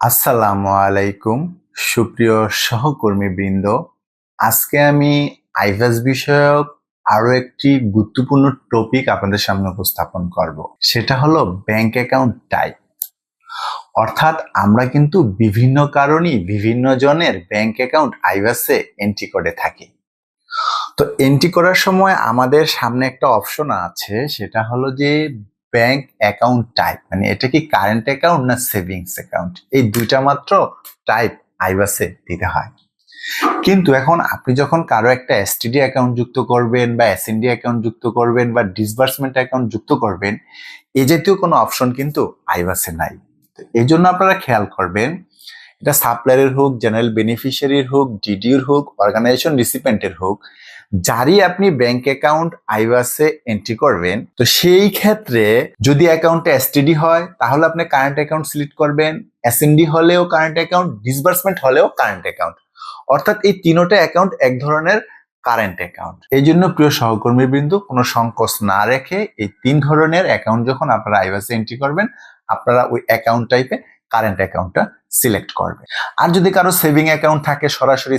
আসসালামু আলাইকুম সুপ্রিয় সহকর্মীবৃন্দ। আজকে আমি আইভাস বিষয়ক আরো একটি গুরুত্বপূর্ণ টপিক আপনাদের সামনে উপস্থাপন করব। সেটা হলো ব্যাংক অ্যাকাউন্ট টাইপ। অর্থাৎ আমরা কিন্তু বিভিন্ন কারণেই বিভিন্ন জনের ব্যাংক অ্যাকাউন্ট আইভাসে এন্ট্রি করে থাকি। তো এন্ট্রি করার সময় আমাদের সামনে একটা অপশন আছে, সেটা হলো যে ব্যাংক অ্যাকাউন্ট টাইপ, মানে এটা কি কারেন্ট অ্যাকাউন্ট না সেভিংস অ্যাকাউন্ট, এই দুইটা মাত্র টাইপ আইভাসে দিতে হয়। কিন্তু এখন আপনি যখন কারো একটা এসটিডি অ্যাকাউন্ট যুক্ত করবেন বা এসএনডি অ্যাকাউন্ট যুক্ত করবেন বা ডিসবার্সমেন্ট অ্যাকাউন্ট যুক্ত করবেন, এই জাতীয় কোনো অপশন কিন্তু আইভাসে নাই। এই জন্য আপনারা খেয়াল করবেন, এটা সাপ্লায়ারের হোক, জেনারেল বেনিফিশিয়ারির হোক, ডিডির হোক, অর্গানাইজেশন রিসিপেন্টের হোক, যারই আপনি ব্যাংক অ্যাকাউন্ট আইভাসে এন্ট্রি করবেন, তো সেই ক্ষেত্রে যদি অ্যাকাউন্টে এসটিডি হয় তাহলে আপনি কারেন্ট অ্যাকাউন্ট সিলেক্ট করবেন, এসএনডি হলেও কারেন্ট অ্যাকাউন্ট, ডিসবার্সমেন্ট হলেও কারেন্ট অ্যাকাউন্ট। অর্থাৎ এই তিনটা অ্যাকাউন্ট এক ধরনের কারেন্ট অ্যাকাউন্ট। এই জন্য প্রিয় সহকর্মীবৃন্দ, কোনো সংকোচ না রেখে এই তিন ধরনের অ্যাকাউন্ট যখন আপনারা আইভাসে এন্ট্রি করবেন, আপনারা ওই অ্যাকাউন্ট টাইপে কারেন্ট অ্যাকাউন্টটা সিলেক্ট করবেন। আর যদি কারো সেভিং অ্যাকাউন্ট থাকে সরাসরি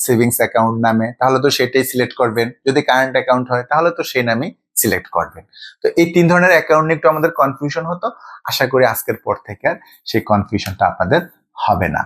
সেভিংস অ্যাকাউন্ট নামে, তাহলে তো সেটাই সিলেক্ট করবেন। যদি কারেন্ট অ্যাকাউন্ট হয় তাহলে তো সেই নামেই সিলেক্ট করবেন। তো এই তিন ধরনের অ্যাকাউন্ট নিয়ে একটু আমাদের কনফিউশন হতো। আশা করি আজকের পর থেকে আর সেই কনফিউশনটা আপনাদের হবে না।